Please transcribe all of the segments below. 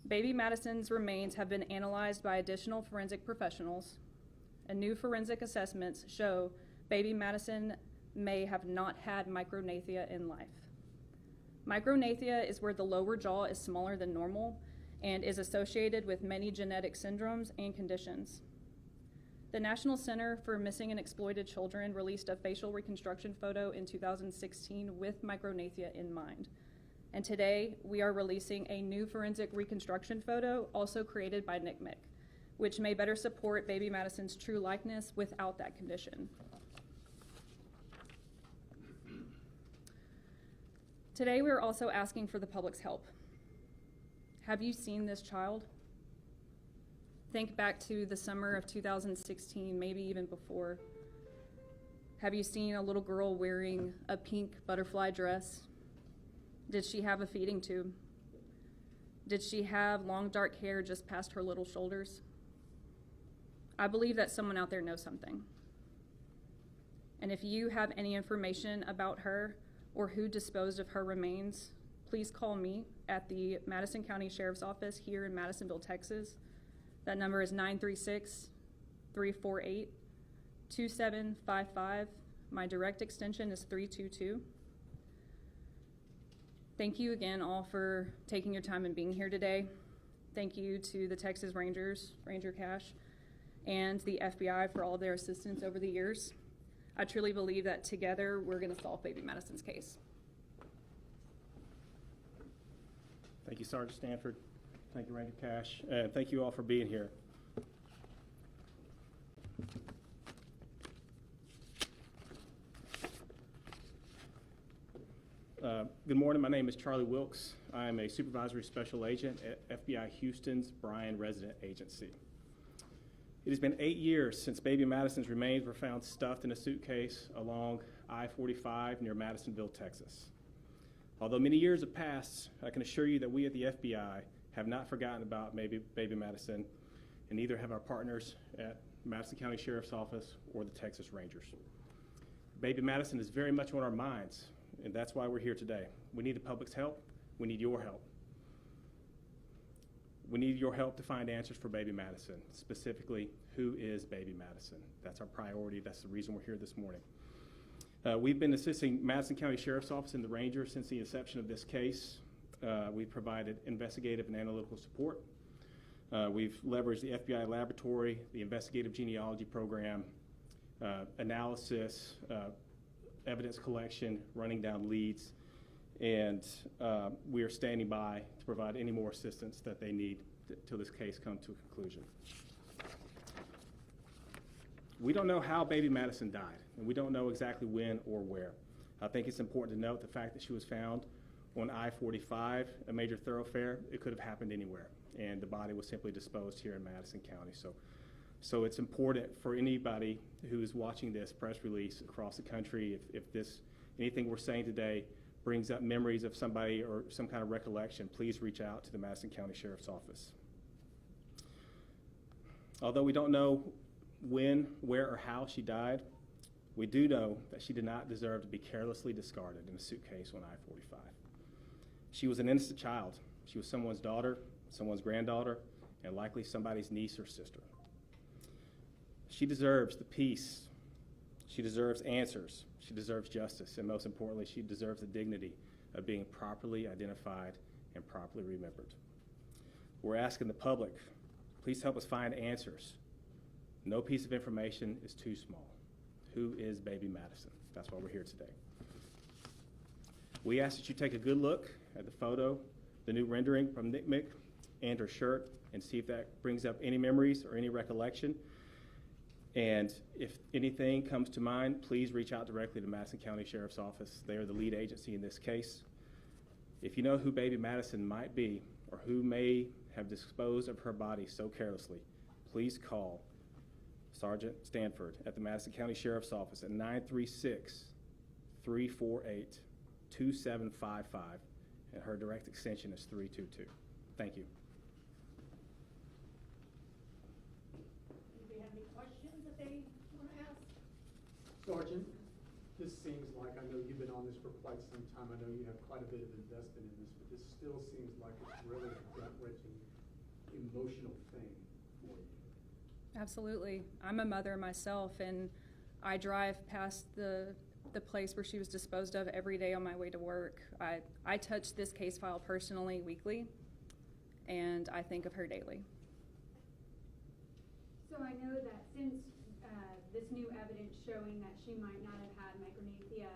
Baby Madison's remains have been analyzed by additional forensic professionals, and new forensic assessments show baby Madison may have not had micronathia in life. Micronathia is where the lower jaw is smaller than normal and is associated with many genetic syndromes and conditions. The National Center for Missing and Exploited Children released a facial reconstruction photo in 2016 with micronathia in mind. And today, we are releasing a new forensic reconstruction photo, also created by NCMEC, which may better support baby Madison's true likeness without that condition. Today, we are also asking for the public's help. Have you seen this child? Think back to the summer of 2016, maybe even before. Have you seen a little girl wearing a pink butterfly dress? Did she have a feeding tube? Did she have long dark hair just past her little shoulders? I believe that someone out there knows something. And if you have any information about her or who disposed of her remains, please call me at the Madison County Sheriff's Office here in Madisonville, Texas. That number is 936-348-2755. My direct extension is 322. Thank you again all for taking your time and being here today. Thank you to the Texas Rangers, Ranger Cash, and the FBI for all of their assistance over the years. I truly believe that together we're going to solve baby Madison's case. Thank you, Sergeant Stanford. Thank you, Ranger Cash. Thank you all for being here. Good morning. My name is Charlie Wilkes. I am a supervisory special agent at FBI Houston's Bryan Resident Agency. It has been 8 years since baby Madison's remains were found stuffed in a suitcase along I-45 near Madisonville, Texas. Although many years have passed, I can assure you that we at the FBI have not forgotten about baby Madison, and neither have our partners at Madison County Sheriff's Office or the Texas Rangers. Baby Madison is very much on our minds, and that's why we're here today. We need the public's help. We need your help. We need your help to find answers for baby Madison, specifically, who is baby Madison? That's our priority. That's the reason we're here this morning. We've been assisting Madison County Sheriff's Office and the Rangers since the inception of this case. We've provided investigative and analytical support. We've leveraged the FBI laboratory, the investigative genealogy program, analysis, evidence collection, running down leads, and we are standing by to provide any more assistance that they need till this case comes to a conclusion. We don't know how baby Madison died, and we don't know exactly when or where. I think it's important to note the fact that she was found on I-45, a major thoroughfare. It could have happened anywhere, and the body was simply disposed here in Madison County. So it's important for anybody who is watching this press release across the country, if anything we're saying today brings up memories of somebody or some kind of recollection, please reach out to the Madison County Sheriff's Office. Although we don't know when, where, or how she died, we do know that she did not deserve to be carelessly discarded in a suitcase on I-45. She was an innocent child. She was someone's daughter, someone's granddaughter, and likely somebody's niece or sister. She deserves the peace. She deserves answers. She deserves justice. And most importantly, she deserves the dignity of being properly identified and properly remembered. We're asking the public, please help us find answers. No piece of information is too small. Who is baby Madison? That's why we're here today. We ask that you take a good look at the photo, the new rendering from NCMEC, and her shirt, and see if that brings up any memories or any recollection. And if anything comes to mind, please reach out directly to Madison County Sheriff's Office. They are the lead agency in this case. If you know who baby Madison might be or who may have disposed of her body so carelessly, please call Sergeant Stanford at the Madison County Sheriff's Office at 936-348-2755, and her direct extension is 322. Thank you. Sergeant, this seems like, I know you've been on this for quite some time. I know you have quite a bit of investment in this, but this still seems like it's really a gut-wrenching Absolutely. I'm a mother myself, and I drive past the place where she was disposed of every day on my way to work. I touch this case file personally weekly, and I think of her daily. So I know that since this new evidence showing that she might not have had micronephia,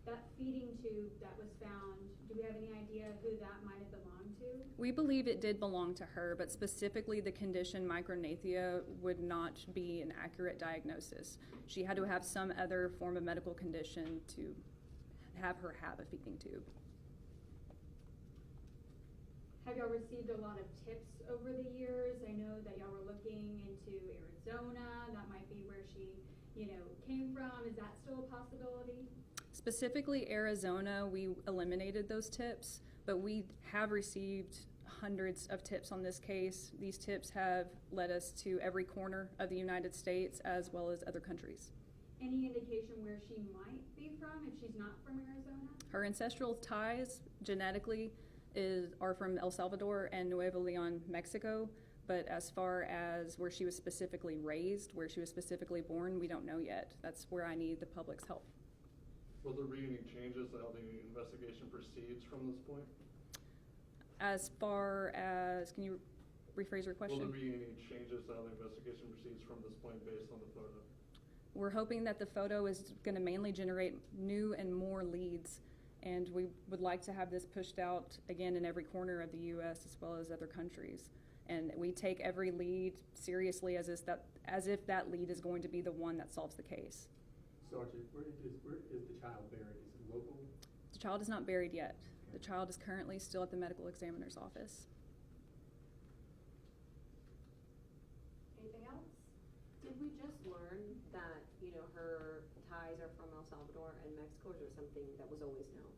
that feeding tube that was found, do we have any idea who that might have belonged to? We believe it did belong to her, but specifically the condition micronephia would not be an accurate diagnosis. She had to have some other form of medical condition to have her have a feeding tube. Have y'all received a lot of tips over the years? I know that y'all were looking into Arizona. That might be where she, came from. Is that still a possibility? Specifically Arizona, we eliminated those tips, but we have received hundreds of tips on this case. These tips have led us to every corner of the United States as well as other countries. Any indication where she might be from if she's not from Arizona? Her ancestral ties genetically are from El Salvador and Nuevo Leon, Mexico, but as far as where she was specifically raised, where she was specifically born, we don't know yet. That's where I need the public's help. Will there be any changes to how the investigation proceeds from this point? As far as, can you rephrase your question? Will there be any changes to how the investigation proceeds from this point based on the photo? We're hoping that the photo is going to mainly generate new and more leads, and we would like to have this pushed out again in every corner of the U.S. as well as other countries. And we take every lead seriously as if that lead is going to be the one that solves the case. Sergeant, where is the child buried? Is it local? The child is not buried yet. Okay. The child is currently still at the medical examiner's office. Anything else? Did we just learn that, her ties are from El Salvador and Mexico, or is there something that was always known?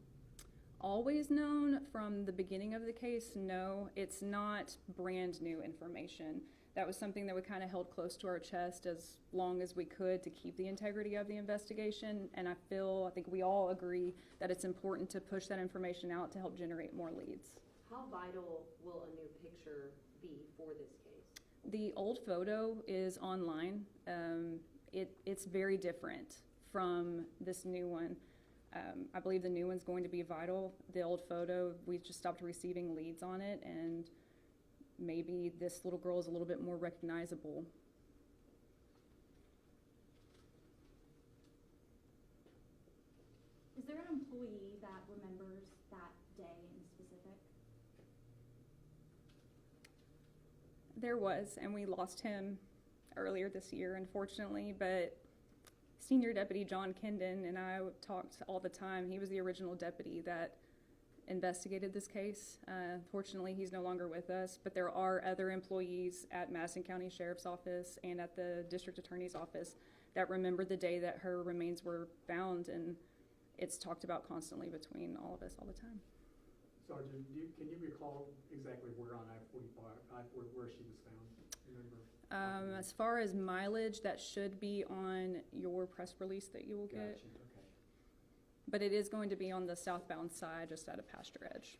Always known from the beginning of the case? No, it's not brand new information. That was something that we kind of held close to our chest as long as we could to keep the integrity of the investigation, and I think we all agree that it's important to push that information out to help generate more leads. How vital will a new picture be for this case? The old photo is online. It's very different from this new one. I believe the new one's going to be vital. The old photo, we just stopped receiving leads on it, and maybe this little girl is a little bit more recognizable. Is there an employee that remembers that day in specific? There was, and we lost him earlier this year, unfortunately, but Senior Deputy John Kendon and I talked all the time. He was the original deputy that investigated this case. Fortunately, he's no longer with us, but there are other employees at Madison County Sheriff's Office and at the District Attorney's Office that remember the day that her remains were found, and it's talked about constantly between all of us all the time. Sergeant, can you recall exactly where on I-45, where she was found? Remember? As far as mileage, that should be on your press release that you will get. Gotcha, okay. But it is going to be on the southbound side, just out of Pasture Edge.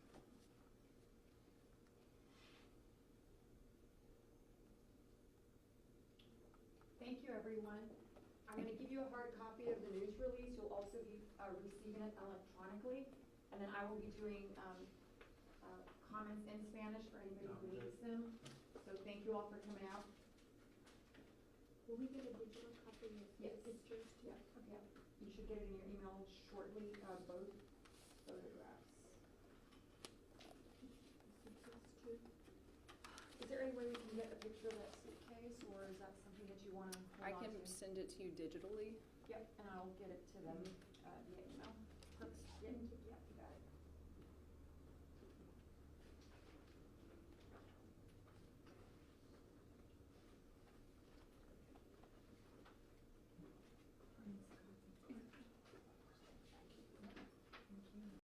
Thank you, everyone. I'm going to give you a hard copy of the news release. You'll also be receiving it electronically. And then I will be doing comments in Spanish for anybody who needs them. So thank you all for coming out. Will we get a digital copy of the Yes. pictures too? Yeah, okay. You should get it in your email shortly, both photographs. Is there any way we can get a picture of that suitcase, or is that something that you want to I hold on can to? send it to you digitally. Yep, and I'll get it to them via email. Perfect.